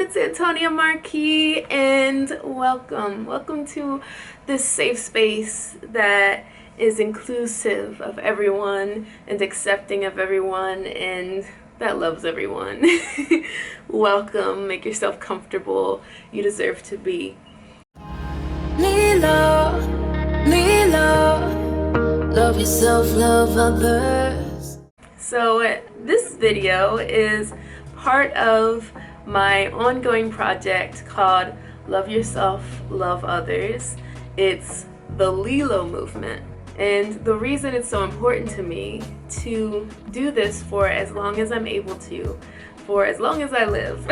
it's Antonia Marquis, and welcome to this safe space that is inclusive of everyone and accepting of everyone and that loves everyone. Welcome, make yourself comfortable. You deserve to be. LYLO, LYLO, love yourself, love others. So this video is part of my ongoing project called Love Yourself, Love Others. It's the LYLO movement. And the reason it's so important to me to do this for as long as I'm able to, for as long as I live,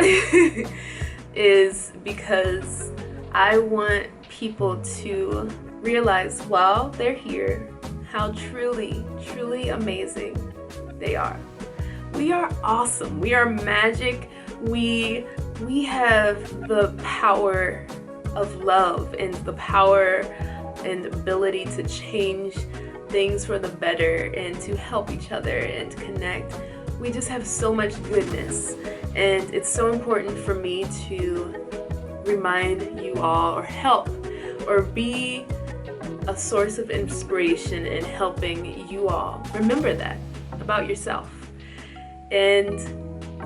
is because I want people to realize while they're here how truly, truly amazing they are. We are awesome. We are magic. We have the power of love and the power and ability to change things for the better and to help each other and to connect. We just have so much goodness, and it's so important for me to remind you all, or help, or be a source of inspiration in helping you all remember that about yourself. And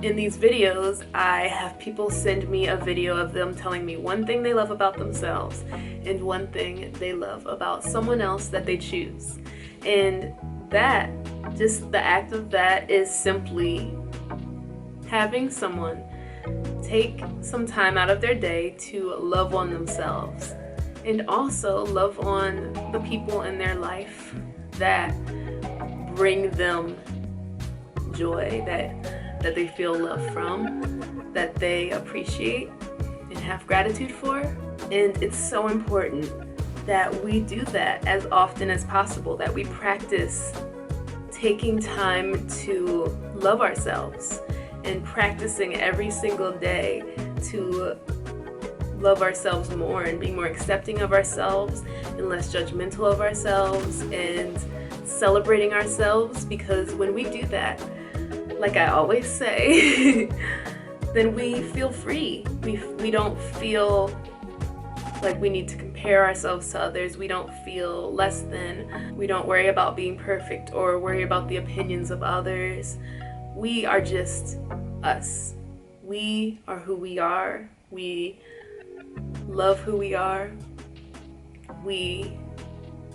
in these videos, I have people send me a video of them telling me one thing they love about themselves and one thing they love about someone else that they choose. And that, just the act of that, is simply having someone take some time out of their day to love on themselves and also love on the people in their life that bring them joy, that they feel love from, that they appreciate and have gratitude for. And it's so important that we do that as often as possible, that we practice taking time to love ourselves and practicing every single day to love ourselves more and be more accepting of ourselves and less judgmental of ourselves and celebrating ourselves. Because when we do that, like I always say, then we feel free. We don't feel like we need to compare ourselves to others. We don't feel less than. We don't worry about being perfect or worry about the opinions of others. We are just us. We are who we are. We love who we are. We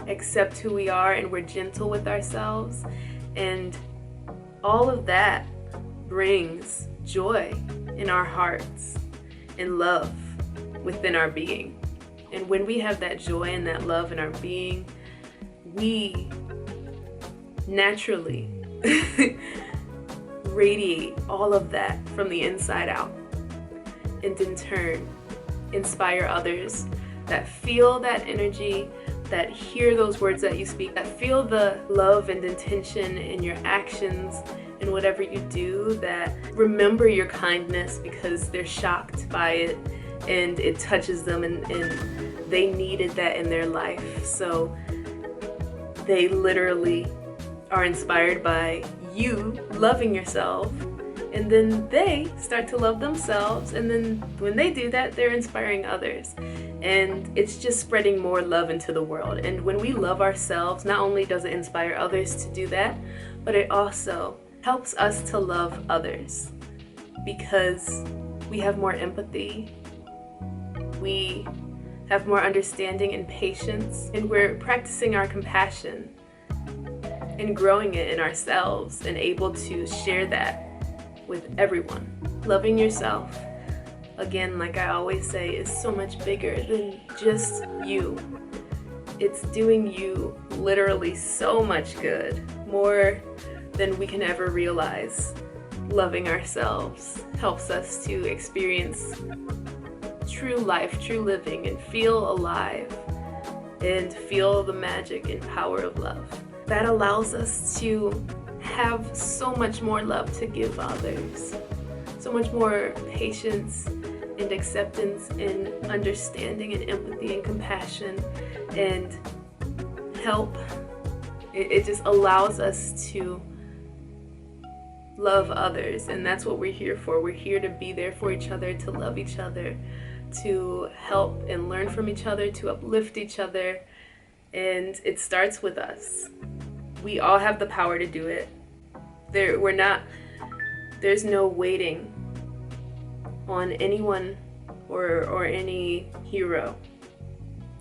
accept who we are, and we're gentle with ourselves. And all of that brings joy in our hearts and love within our being. And when we have that joy and that love in our being, we naturally radiate all of that from the inside out, and in turn inspire others that feel that energy, that hear those words that you speak, that feel the love and intention in your actions and whatever you do, that remember your kindness because they're shocked by it and it touches them, and they needed that in their life. So they literally are inspired by you loving yourself, and then they start to love themselves, and then when they do that, they're inspiring others. And it's just spreading more love into the world. And when we love ourselves, not only does it inspire others to do that, but it also helps us to love others because we have more empathy, we have more understanding and patience, and we're practicing our compassion and growing it in ourselves and able to share that with everyone. Loving yourself, again, like I always say, is so much bigger than just you. It's doing you literally so much good, more than we can ever realize. Loving ourselves helps us to experience true life, true living, and feel alive and feel the magic and power of love. That allows us to have so much more love to give others, so much more patience and acceptance and understanding and empathy and compassion and help. It just allows us to love others, and that's what we're here for. We're here to be there for each other, to love each other, to help and learn from each other, to uplift each other, and it starts with us. We all have the power to do it. There's no waiting on anyone or any hero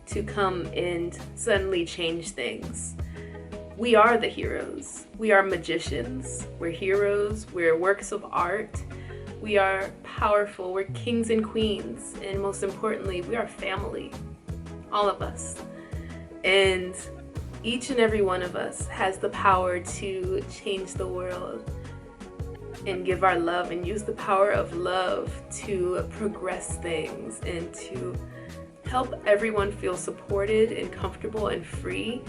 to come and suddenly change things. We are the heroes. We are magicians. We're heroes. We're works of art. We are powerful. We're kings and queens. And most importantly, we are family. All of us. And each and every one of us has the power to change the world and give our love and use the power of love to progress things and to help everyone feel supported and comfortable and free.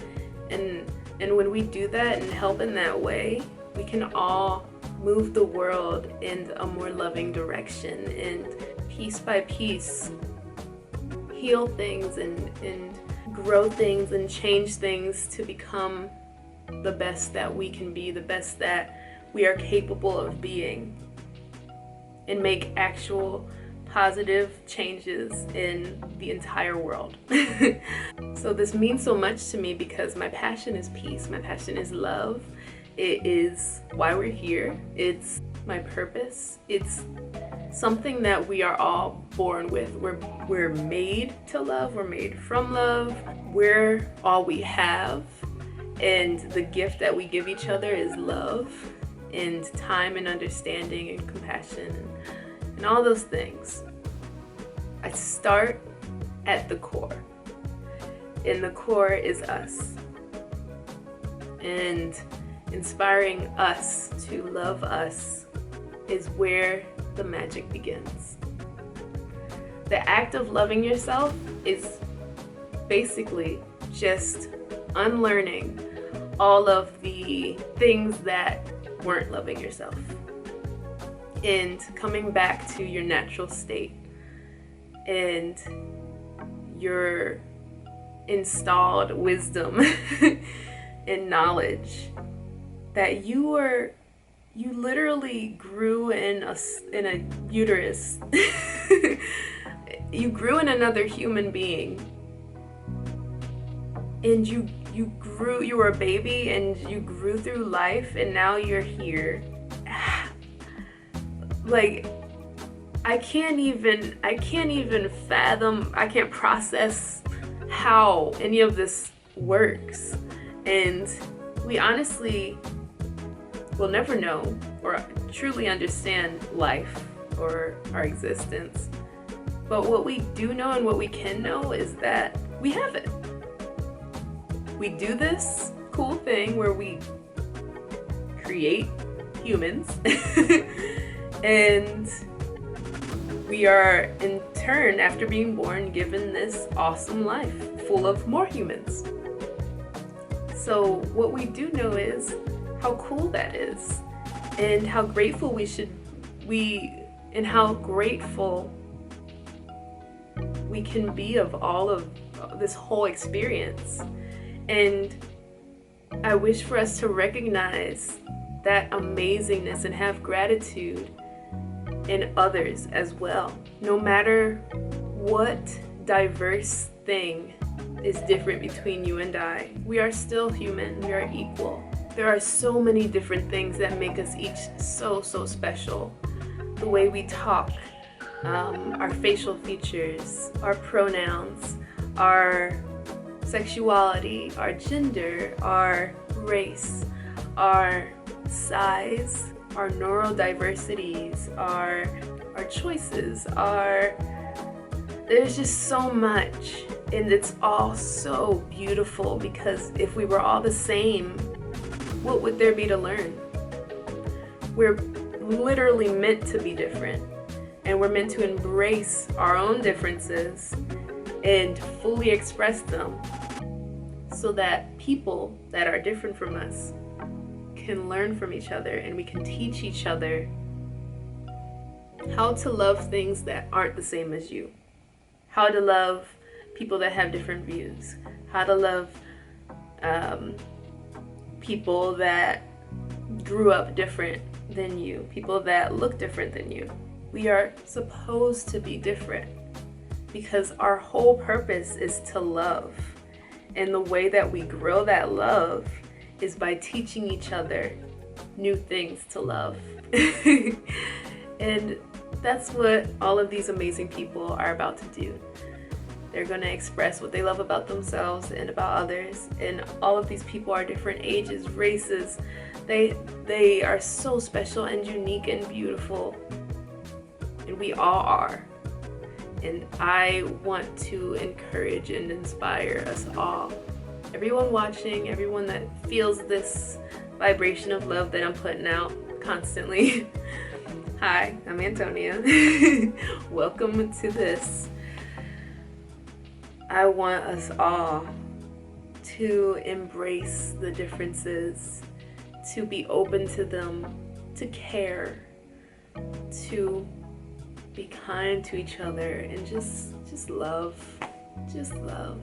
And when we do that and help in that way, we can all move the world in a more loving direction, and piece by piece heal things and grow things and change things to become the best that we can be, the best that we are capable of being, and make actual positive changes in the entire world. So this means so much to me because my passion is peace, my passion is love. It is why we're here. It's my purpose. It's something that we are all born with. We're made to love, we're made from love. We're all we have, and the gift that we give each other is love and time and understanding and compassion and all those things. I start at the core, and the core is us, and inspiring us to love us is where the magic begins. The act of loving yourself is basically just unlearning all of the things that weren't loving yourself and coming back to your natural state and your installed wisdom and knowledge that you literally grew in a uterus. You grew in another human being, and you were a baby and you grew through life, and now you're here. Like, I can't even fathom, I can't process how any of this works. And we honestly will never know or truly understand life or our existence. But what we do know and what we can know is that we have it. We do this cool thing where we create humans and we are in turn, after being born, given this awesome life full of more humans. So what we do know is how cool that is, and how grateful and how grateful we can be of all of this whole experience. And I wish for us to recognize that amazingness and have gratitude in others as well. No matter what diverse thing is different between you and I, we are still human, we are equal. There are so many different things that make us each so special. The way we talk, our facial features, our pronouns, our sexuality, our gender, our race, our size, our neurodiversities, our choices, there's just so much, and it's all so beautiful, because if we were all the same, what would there be to learn? We're literally meant to be different, and we're meant to embrace our own differences and fully express them so that people that are different from us can learn from each other, and we can teach each other how to love things that aren't the same as you, how to love people that have different views, how to love people that grew up different than you, people that look different than you. We are supposed to be different because our whole purpose is to love. And the way that we grow that love is by teaching each other new things to love. And that's what all of these amazing people are about to do. They're going to express what they love about themselves and about others. And all of these people are different ages, races. They are so special and unique and beautiful. And we all are. And I want to encourage and inspire us all. Everyone watching, everyone that feels this vibration of love that I'm putting out constantly. Hi, I'm Antonia. Welcome to this. I want us all to embrace the differences, to be open to them, to care, to be kind to each other, and just love. Just love.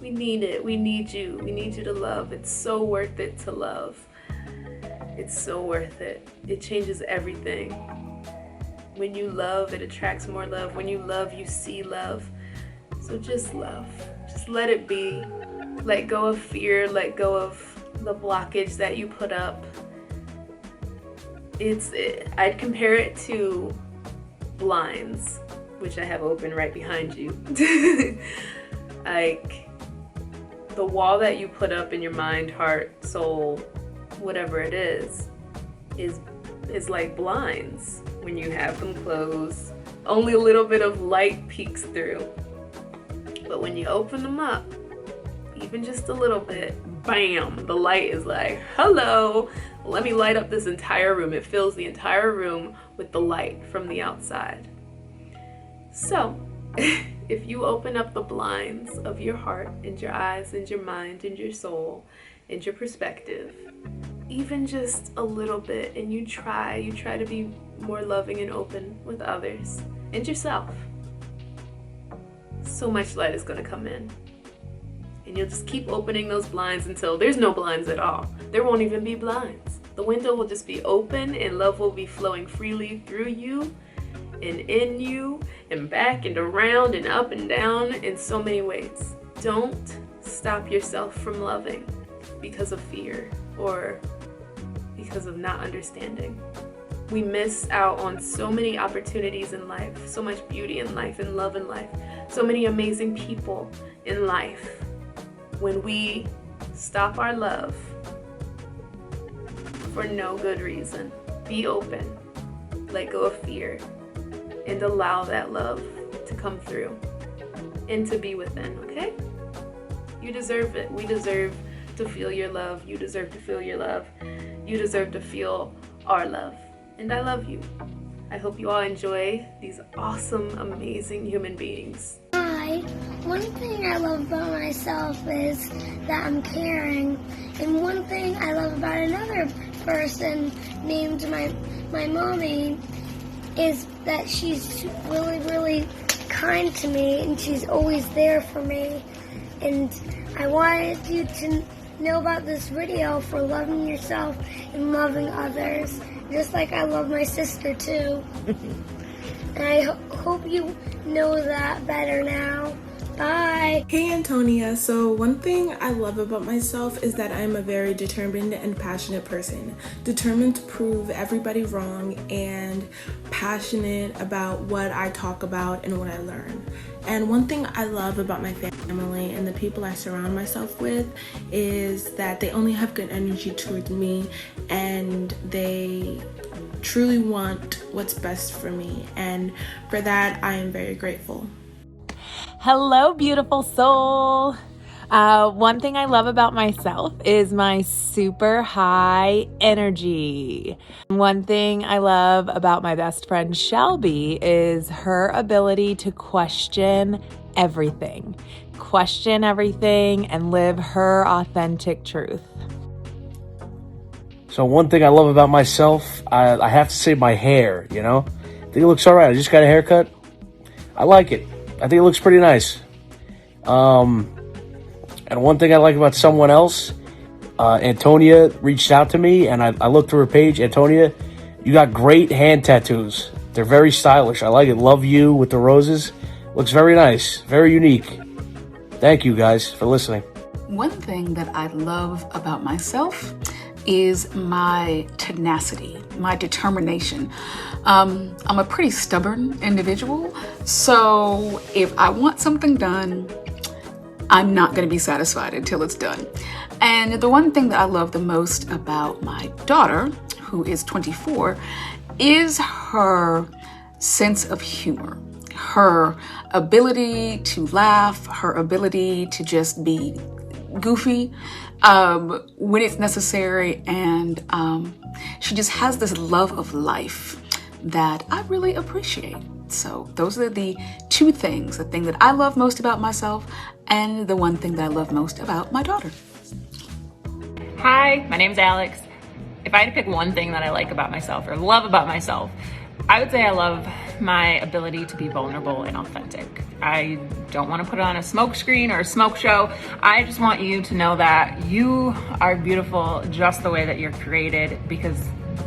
We need it. We need you. We need you to love. It's so worth it to love. It's so worth it. It changes everything. When you love, it attracts more love. When you love, you see love. So just love. Just let it be. Let go of fear. Let go of the blockage that you put up. I'd compare it to blinds, which I have open right behind you. Like the wall that you put up in your mind, heart, soul, whatever it is like blinds. When you have them closed, only a little bit of light peeks through. But when you open them up, even just a little bit, bam, the light is like, hello, let me light up this entire room. It fills the entire room with the light from the outside. So, if you open up the blinds of your heart and your eyes and your mind and your soul and your perspective, even just a little bit, and you try to be more loving and open with others and yourself, so much light is going to come in. And you'll just keep opening those blinds until there's no blinds at all. There won't even be blinds. The window will just be open and love will be flowing freely through you and in you and back and around and up and down in so many ways. Don't stop yourself from loving because of fear or because of not understanding. We miss out on so many opportunities in life, so much beauty in life and love in life, so many amazing people in life when we stop our love for no good reason. Be open, let go of fear, and allow that love to come through and to be within, okay? You deserve it. We deserve to feel your love. You deserve to feel your love. You deserve to feel our love. And I love you. I hope you all enjoy these awesome, amazing human beings. Hi. One thing I love about myself is that I'm caring. And one thing I love about another person named my mommy is that she's really, really kind to me and she's always there for me. And I wanted you to know about this video for loving yourself and loving others, just like I love my sister too. And I hope you know that better now. Bye. Hey Antonia, so one thing I love about myself is that I'm a very determined and passionate person. Determined to prove everybody wrong and passionate about what I talk about and what I learn. And one thing I love about my family and the people I surround myself with is that they only have good energy towards me and they truly want what's best for me. And for that, I am very grateful. Hello, beautiful soul. One thing I love about myself is my super high energy. One thing I love about my best friend Shelby is her ability to question everything and live her authentic truth. So one thing I love about myself, I have to say my hair, you know? I think it looks all right. I just got a haircut. I like it. I think it looks pretty nice. And one thing I like about someone else, Antonia reached out to me, and I looked through her page. Antonia, You got great hand tattoos. They're very stylish. I like it. Love you with the roses. Looks very nice, very unique. Thank you guys for listening. One thing that I love about myself is my tenacity, my determination. I'm a pretty stubborn individual, so if I want something done, I'm not going to be satisfied until it's done. And the one thing that I love the most about my daughter, who is 24, is her sense of humor, her ability to laugh, her ability to just be goofy when it's necessary, and she just has this love of life that I really appreciate. So those are the two things, the thing that I love most about myself and the one thing that I love most about my daughter. Hi, my name's Alex. If I had to pick one thing that I like about myself or love about myself, I would say I love my ability to be vulnerable and authentic. I don't want to put on a smoke screen or a smoke show. I just want you to know that you are beautiful just the way that you're created, because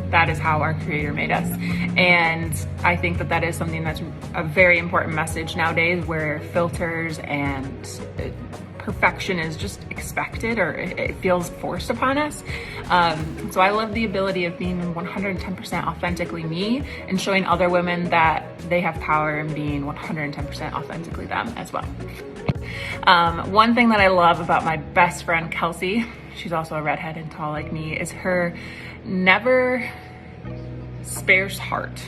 that is how our Creator made us. And I think that that is something that's a very important message nowadays, where filters and perfection is just expected, or it feels forced upon us. So I love the ability of being 110% authentically me and showing other women that they have power in being 110% authentically them as well. One thing that I love about my best friend, Kelsey, she's also a redhead and tall like me, is her never sparse heart.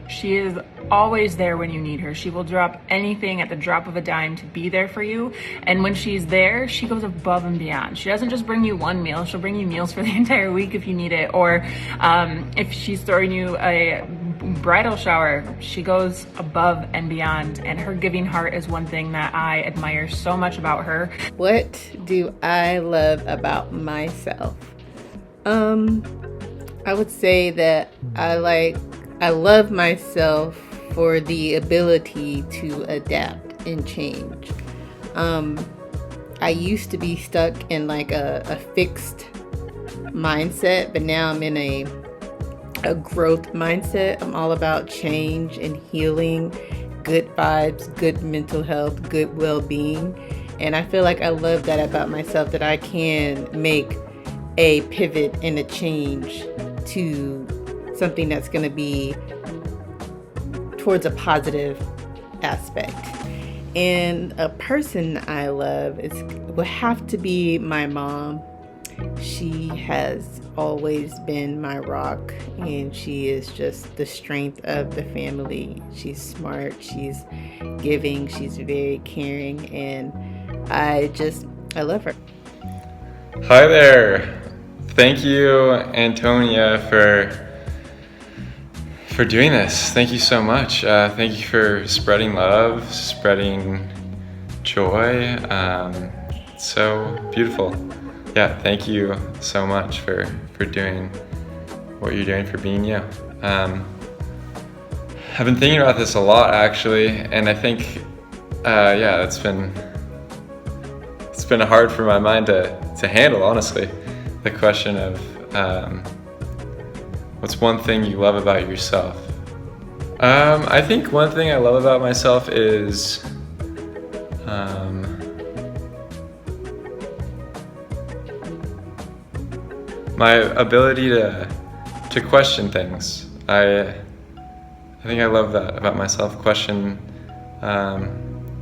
She is always there when you need her. She will drop anything at the drop of a dime to be there for you. And when she's there, she goes above and beyond. She doesn't just bring you one meal, she'll bring you meals for the entire week if you need it. Or if she's throwing you a bridal shower, she goes above and beyond. And her giving heart is one thing that I admire so much about her. What do I love about myself? I would say that I love myself for the ability to adapt and change. I used to be stuck in like a fixed mindset, but now I'm in a growth mindset. I'm all about change and healing, good vibes, good mental health, good well-being. And I feel like I love that about myself, that I can make a pivot and a change to something that's going to be towards a positive aspect. And a person I love will have to be my mom. She has always been my rock, and she is just the strength of the family. She's smart, she's giving, she's very caring, and I love her. Hi there. Thank you, Antonia, for doing this. Thank you so much. Thank you for spreading love, spreading joy. So beautiful. Yeah, thank you so much for doing what you're doing, for being you. I've been thinking about this a lot, actually, and I think, it's been hard for my mind to handle, honestly. The question of what's one thing you love about yourself? I think one thing I love about myself is my ability to question things. I think I love that about myself, question the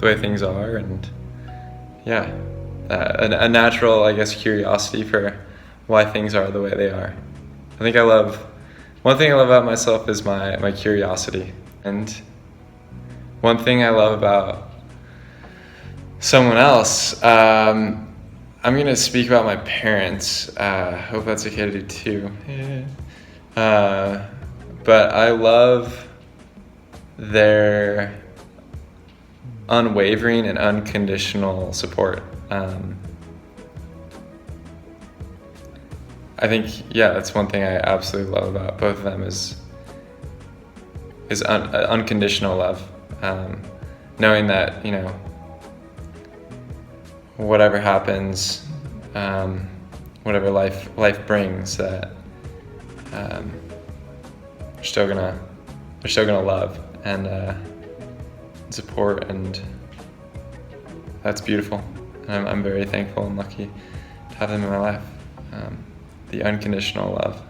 way things are, and a natural, I guess, curiosity for why things are the way they are. One thing I love about myself is my curiosity. And one thing I love about someone else, I'm gonna speak about my parents. Hope that's okay to do too. But I love their unwavering and unconditional support. I think, that's one thing I absolutely love about both of them is unconditional love. Knowing that, whatever happens, whatever life brings, that still gonna love and support, and that's beautiful. And I'm very thankful and lucky to have them in my life. The unconditional love.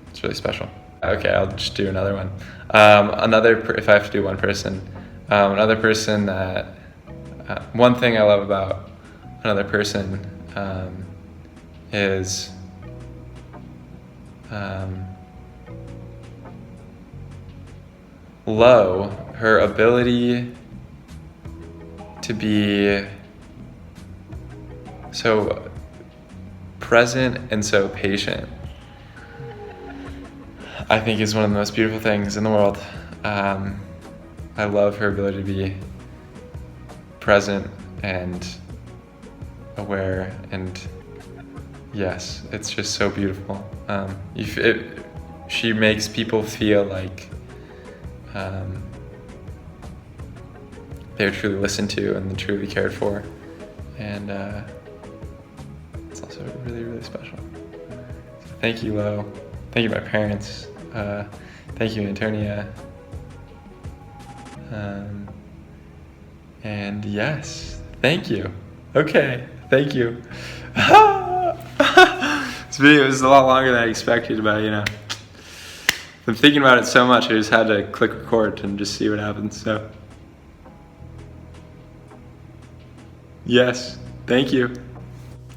It's really special. Okay, I'll just do another one. If I have to do one person, another person that, one thing I love about another person is Lo, her ability to be so present and so patient, I think is one of the most beautiful things in the world. I love her ability to be present and aware, and yes, it's just so beautiful. She makes people feel like they're truly listened to and truly cared for, and it's also really, really special. So thank you, Lo. Thank you, my parents. Thank you, Antonia. And yes, thank you. Okay, thank you. This video was a lot longer than I expected, but I'm thinking about it so much, I just had to click record and just see what happens, so. Yes, thank you.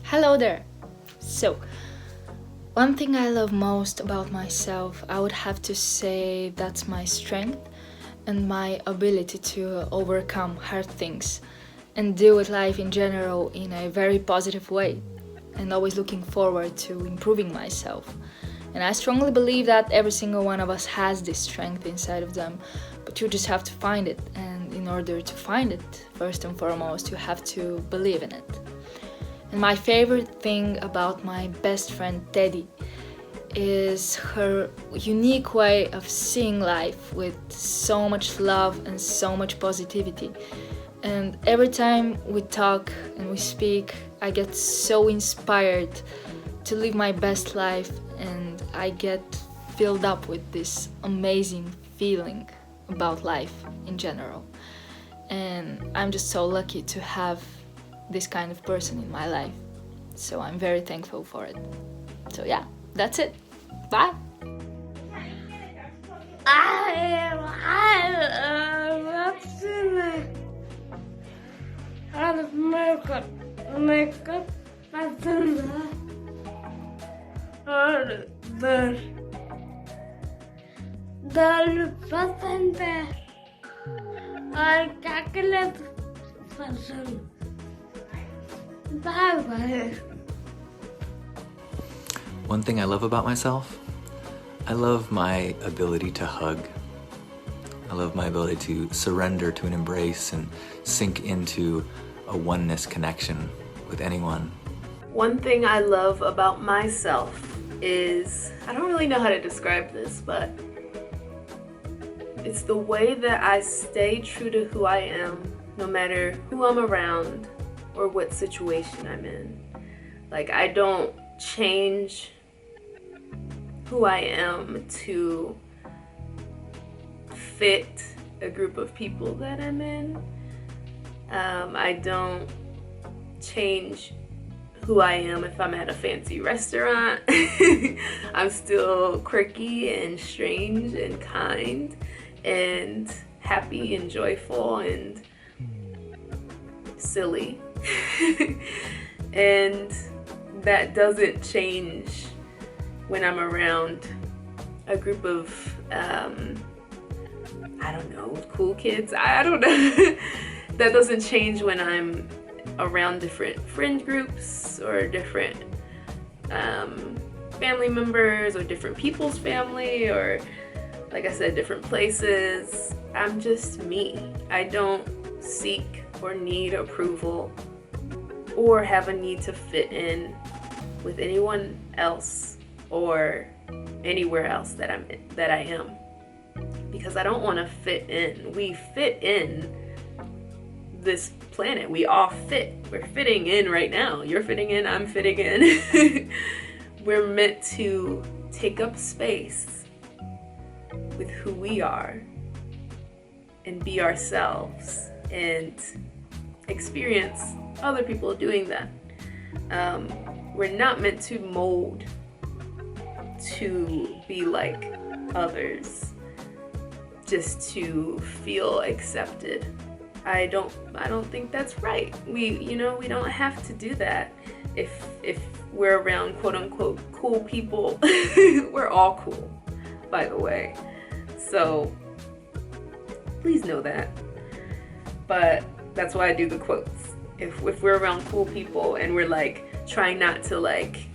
Hello there. So, one thing I love most about myself, I would have to say that's my strength and my ability to overcome hard things and deal with life in general in a very positive way, and always looking forward to improving myself. And I strongly believe that every single one of us has this strength inside of them, but you just have to find it. And in order to find it, first and foremost, you have to believe in it. And my favorite thing about my best friend Teddy is her unique way of seeing life with so much love and so much positivity. And every time we talk and we speak, I get so inspired to live my best life, and I get filled up with this amazing feeling about life in general. And I'm just so lucky to have this kind of person in my life. So I'm very thankful for it. So yeah, that's it. Bye. One thing I love about myself, I love my ability to hug. I love my ability to surrender to an embrace and sink into a oneness connection with anyone. One thing I love about myself is, I don't really know how to describe this, but it's the way that I stay true to who I am, no matter who I'm around or what situation I'm in. Like, I don't change who I am to fit a group of people that I'm in. I don't change who I am if I'm at a fancy restaurant. I'm still quirky and strange and kind and happy and joyful and silly. And that doesn't change when I'm around a group of, I don't know, cool kids. I don't know. That doesn't change when I'm around different friend groups or different family members or different people's family, or like I said, different places. I'm just me. I don't seek or need approval or have a need to fit in with anyone else or anywhere else that I am, because I don't want to fit in. We fit in this planet. We all fit. We're fitting in right now. You're fitting in, I'm fitting in. We're meant to take up space with who we are and be ourselves and experience other people doing that. We're not meant to mold to be like others just to feel accepted. I don't think that's right. We don't have to do that. If we're around quote unquote cool people, we're all cool, by the way. So please know that. But that's why I do the quotes. If we're around cool people and we're like trying not to like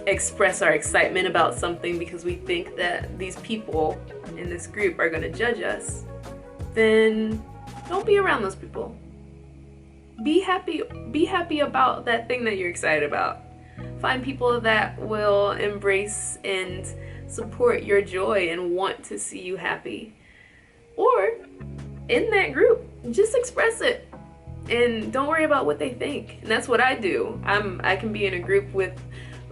express our excitement about something because we think that these people in this group are gonna judge us, then don't be around those people. Be happy about that thing that you're excited about. Find people that will embrace and support your joy and want to see you happy. Or in that group, just express it and don't worry about what they think. And that's what I do. I can be in a group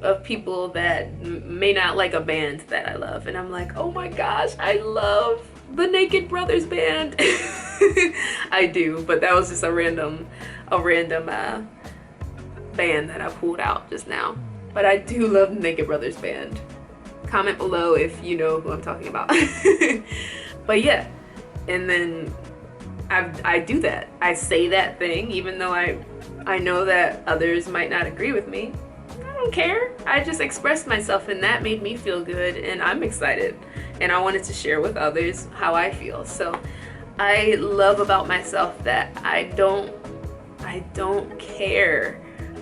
of people that may not like a band that I love, and I'm like, oh my gosh, I love the Naked Brothers band. I do, but that was just a random band that I pulled out just now. But I do love the Naked Brothers band. Comment below if you know who I'm talking about. But yeah, and then I do that. I say that thing even though I know that others might not agree with me. I don't care. I just expressed myself and that made me feel good and I'm excited. And I wanted to share with others how I feel. So I love about myself that I don't care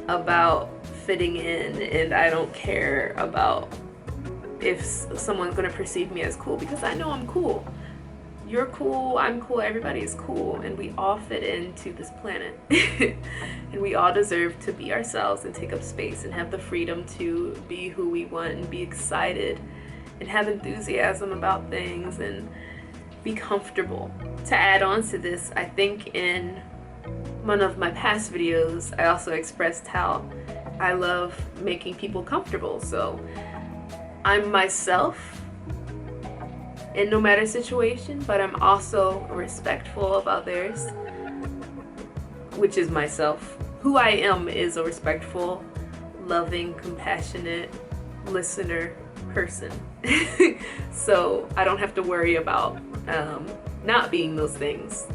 about fitting in, and I don't care about if someone's gonna perceive me as cool, because I know I'm cool. You're cool, I'm cool, everybody is cool, and we all fit into this planet. And we all deserve to be ourselves and take up space and have the freedom to be who we want and be excited and have enthusiasm about things and be comfortable. To add on to this, I think in one of my past videos, I also expressed how I love making people comfortable. So I'm myself in no matter situation, but I'm also respectful of others, which is myself. Who I am is a respectful, loving, compassionate listener person. So I don't have to worry about not being those things.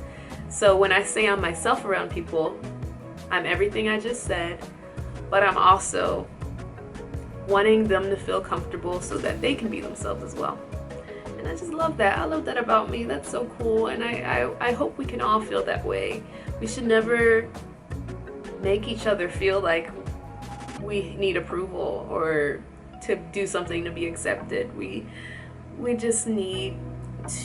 So when I say I'm myself around people, I'm everything I just said, but I'm also wanting them to feel comfortable so that they can be themselves as well. And I just love that. I love that about me. That's so cool. And I hope we can all feel that way. We should never make each other feel like we need approval or to do something to be accepted. We just need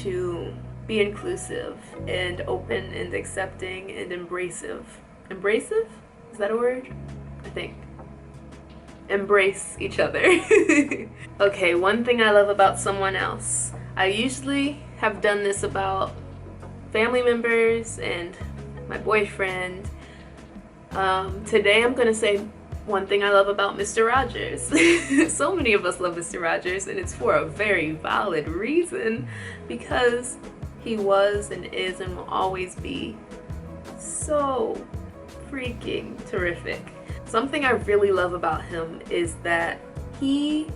to be inclusive and open and accepting and embracive. Embracive? Is that a word? I think. Embrace each other. Okay, one thing I love about someone else. I usually have done this about family members and my boyfriend. Today I'm gonna say one thing I love about Mr. Rogers. So many of us love Mr. Rogers, and it's for a very valid reason, because he was and is and will always be so freaking terrific. Something I really love about him is that he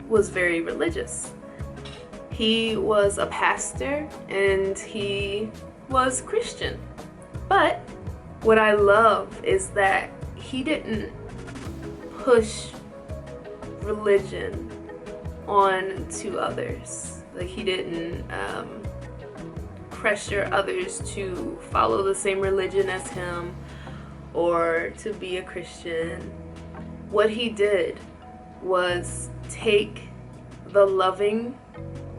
was very religious. He was a pastor and he was Christian. But what I love is that he didn't push religion on to others. Like, he didn't pressure others to follow the same religion as him or to be a Christian. What he did was take the loving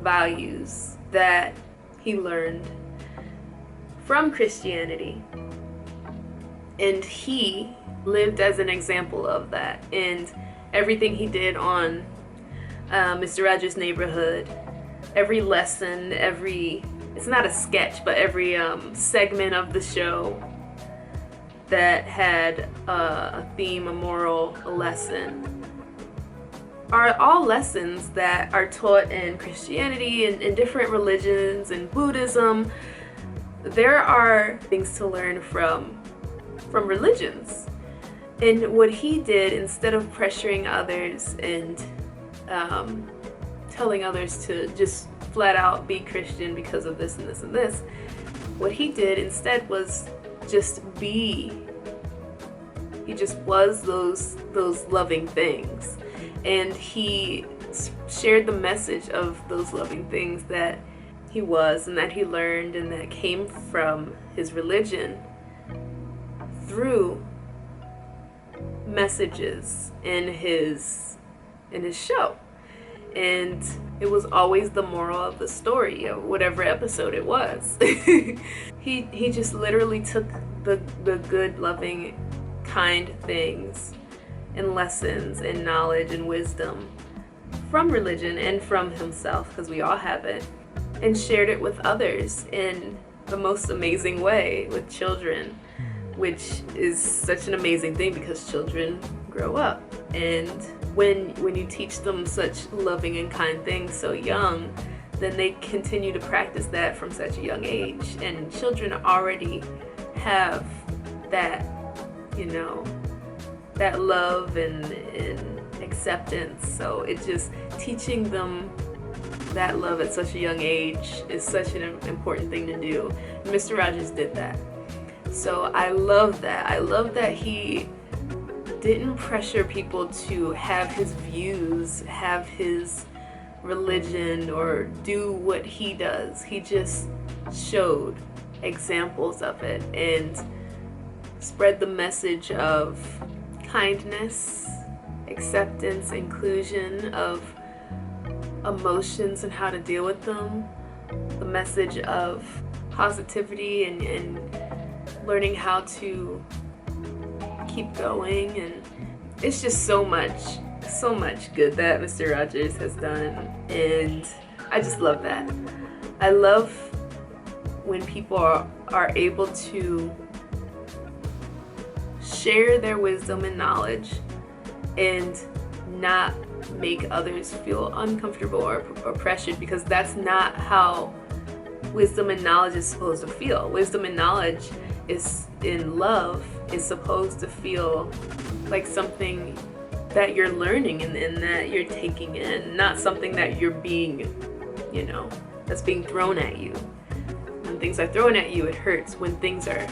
values that he learned from Christianity, and he lived as an example of that. And everything he did on Mr. Rogers' Neighborhood, every lesson, it's not a sketch, but every segment of the show that had a theme, a moral, a lesson, are all lessons that are taught in Christianity and in different religions and Buddhism. There are things to learn from religions. And what he did, instead of pressuring others and telling others to just flat out be Christian because of this and this and this, what he did instead was just be. He just was those loving things. And he shared the message of those loving things that he was and that he learned and that came from his religion through messages in his show. And it was always the moral of the story, of whatever episode it was. He just literally took the good, loving, kind things and lessons and knowledge and wisdom from religion and from himself, because we all have it, and shared it with others in the most amazing way with children, which is such an amazing thing because children grow up. And when you teach them such loving and kind things so young, then they continue to practice that from such a young age. And children already have that, you know, that love and acceptance. So it just teaching them that love at such a young age is such an important thing to do. And Mr. Rogers did that. So I love that. I love that he didn't pressure people to have his views, have his religion, or do what he does. He just showed examples of it and spread the message of kindness, acceptance, inclusion of emotions and how to deal with them, the message of positivity and learning how to keep going. And it's just so much good that Mr. Rogers has done, and I just love that. I love when people are able to share their wisdom and knowledge and not make others feel uncomfortable or pressured, because that's not how wisdom and knowledge is supposed to feel. Wisdom and knowledge is in love is supposed to feel like something that you're learning and that you're taking in, not something that you're being, you know, that's being thrown at you. When things are thrown at you, it hurts. When things are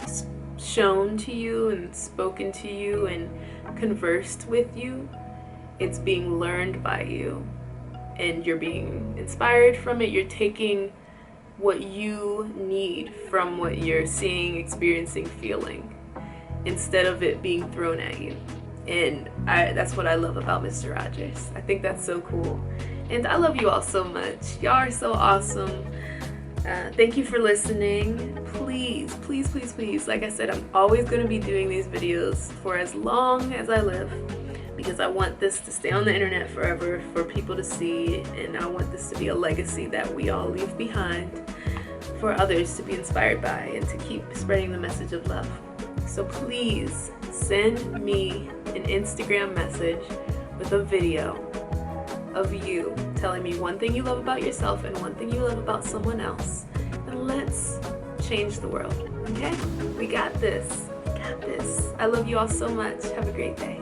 shown to you and spoken to you and conversed with you, it's being learned by you and you're being inspired from it. You're taking what you need from what you're seeing, experiencing, feeling, instead of it being thrown at you. And that's what I love about Mr. Rogers. I think that's so cool. And I love you all so much. Y'all are so awesome. Thank you for listening. Please, please, please, please, like I said, I'm always going to be doing these videos for as long as I live, because I want this to stay on the internet forever for people to see, and I want this to be a legacy that we all leave behind for others to be inspired by and to keep spreading the message of love. So please send me an Instagram message with a video of you telling me one thing you love about yourself and one thing you love about someone else, and let's change the world, okay? We got this. We got this. I love you all so much. Have a great day.